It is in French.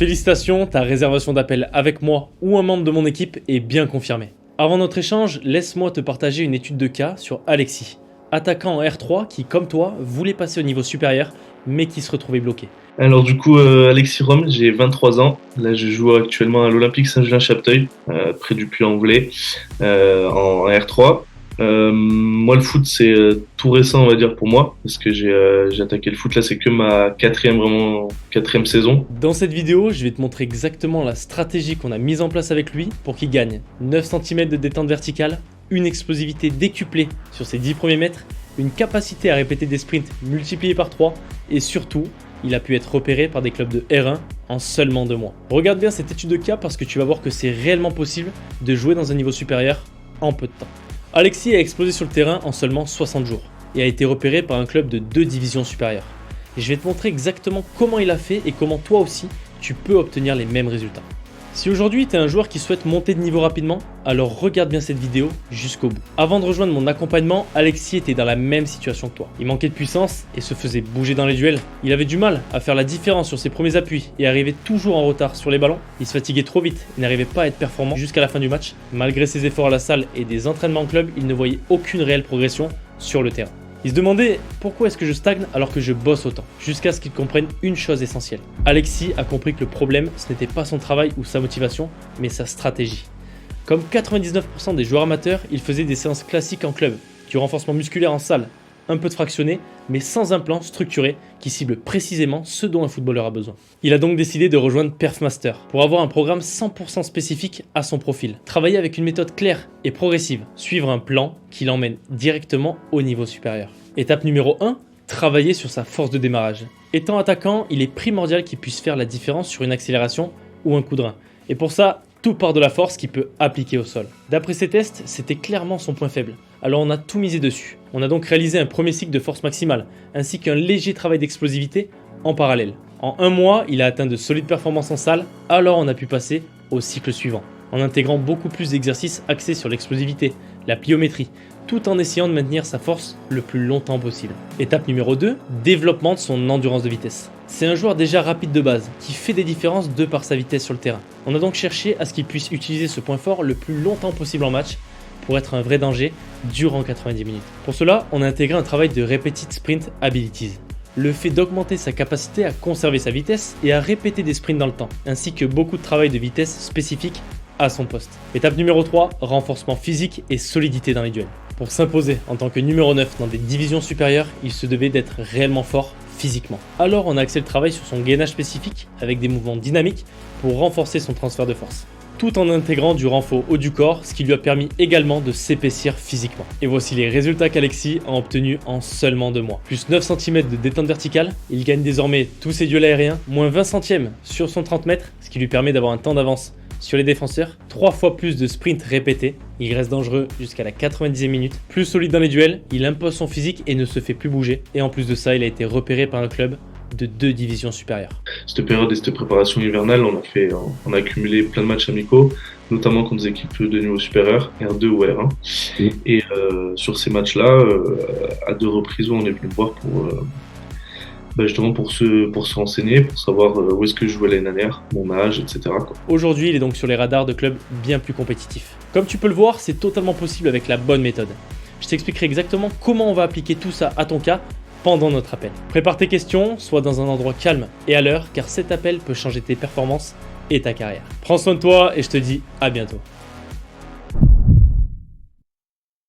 Félicitations, ta réservation d'appel avec moi ou un membre de mon équipe est bien confirmée. Avant notre échange, laisse-moi te partager une étude de cas sur Alexis, attaquant en R3 qui, comme toi, voulait passer au niveau supérieur, mais qui se retrouvait bloqué. Alors du coup, Alexis Rom, j'ai 23 ans. Là, je joue actuellement à l'Olympique Saint-Julien-Chapteuil, près du Puy-en-Velay, en R3. Moi, le foot, c'est tout récent, on va dire, pour moi, parce que j'ai attaqué le foot, là, c'est que ma quatrième saison. Dans cette vidéo, je vais te montrer exactement la stratégie qu'on a mise en place avec lui pour qu'il gagne 9 cm de détente verticale, une explosivité décuplée sur ses 10 premiers mètres, une capacité à répéter des sprints multipliés par 3 et surtout, il a pu être repéré par des clubs de R1 en seulement 2 mois. Regarde bien cette étude de cas parce que tu vas voir que c'est réellement possible de jouer dans un niveau supérieur en peu de temps. Alexis a explosé sur le terrain en seulement 60 jours et a été repéré par un club de 2 divisions supérieures. Et je vais te montrer exactement comment il a fait et comment toi aussi tu peux obtenir les mêmes résultats. Si aujourd'hui tu es un joueur qui souhaite monter de niveau rapidement, alors regarde bien cette vidéo jusqu'au bout. Avant de rejoindre mon accompagnement, Alexis était dans la même situation que toi. Il manquait de puissance et se faisait bouger dans les duels. Il avait du mal à faire la différence sur ses premiers appuis et arrivait toujours en retard sur les ballons. Il se fatiguait trop vite et n'arrivait pas à être performant jusqu'à la fin du match. Malgré ses efforts à la salle et des entraînements en club, il ne voyait aucune réelle progression sur le terrain. Il se demandait pourquoi est-ce que je stagne alors que je bosse autant, jusqu'à ce qu'il comprenne une chose essentielle. Alexis a compris que le problème, ce n'était pas son travail ou sa motivation, mais sa stratégie. Comme 99% des joueurs amateurs, il faisait des séances classiques en club, du renforcement musculaire en salle, un peu de fractionné, mais sans un plan structuré qui cible précisément ce dont un footballeur a besoin. Il a donc décidé de rejoindre Perfmaster pour avoir un programme 100% spécifique à son profil, travailler avec une méthode claire et progressive, suivre un plan qui l'emmène directement au niveau supérieur. Étape numéro 1, travailler sur sa force de démarrage. Étant attaquant, il est primordial qu'il puisse faire la différence sur une accélération ou un coup de rein. Et pour ça, tout part de la force qu'il peut appliquer au sol. D'après ses tests, c'était clairement son point faible. Alors on a tout misé dessus. On a donc réalisé un premier cycle de force maximale, ainsi qu'un léger travail d'explosivité en parallèle. En un mois, il a atteint de solides performances en salle, alors on a pu passer au cycle suivant, en intégrant beaucoup plus d'exercices axés sur l'explosivité, la pliométrie, tout en essayant de maintenir sa force le plus longtemps possible. Étape numéro 2, développement de son endurance de vitesse. C'est un joueur déjà rapide de base, qui fait des différences de par sa vitesse sur le terrain. On a donc cherché à ce qu'il puisse utiliser ce point fort le plus longtemps possible en match, pour être un vrai danger durant 90 minutes. Pour cela, on a intégré un travail de Repeated Sprint Abilities. Le fait d'augmenter sa capacité à conserver sa vitesse et à répéter des sprints dans le temps, ainsi que beaucoup de travail de vitesse spécifique à son poste. Étape numéro 3, renforcement physique et solidité dans les duels. Pour s'imposer en tant que numéro 9 dans des divisions supérieures, il se devait d'être réellement fort physiquement. Alors on a axé le travail sur son gainage spécifique avec des mouvements dynamiques pour renforcer son transfert de force, tout en intégrant du renfort haut du corps, ce qui lui a permis également de s'épaissir physiquement. Et voici les résultats qu'Alexis a obtenus en seulement 2 mois. Plus 9 cm de détente verticale, il gagne désormais tous ses duels aériens, moins 20 centièmes sur son 30 mètres, ce qui lui permet d'avoir un temps d'avance sur les défenseurs, 3 fois plus de sprints répétés, il reste dangereux jusqu'à la 90e minute, plus solide dans les duels, il impose son physique et ne se fait plus bouger, et en plus de ça, il a été repéré par un club de 2 divisions supérieures. Cette période et cette préparation hivernale, on a accumulé plein de matchs amicaux, notamment contre des équipes de niveau supérieur, R2 ou R1. Et sur ces matchs-là, à 2 reprises, on est venu me voir justement pour se renseigner, pour savoir où est-ce que je jouais l'année dernière, mon âge, etc. Aujourd'hui, il est donc sur les radars de clubs bien plus compétitifs. Comme tu peux le voir, c'est totalement possible avec la bonne méthode. Je t'expliquerai exactement comment on va appliquer tout ça à ton cas pendant notre appel. Prépare tes questions, sois dans un endroit calme et à l'heure, car cet appel peut changer tes performances et ta carrière. Prends soin de toi et je te dis à bientôt.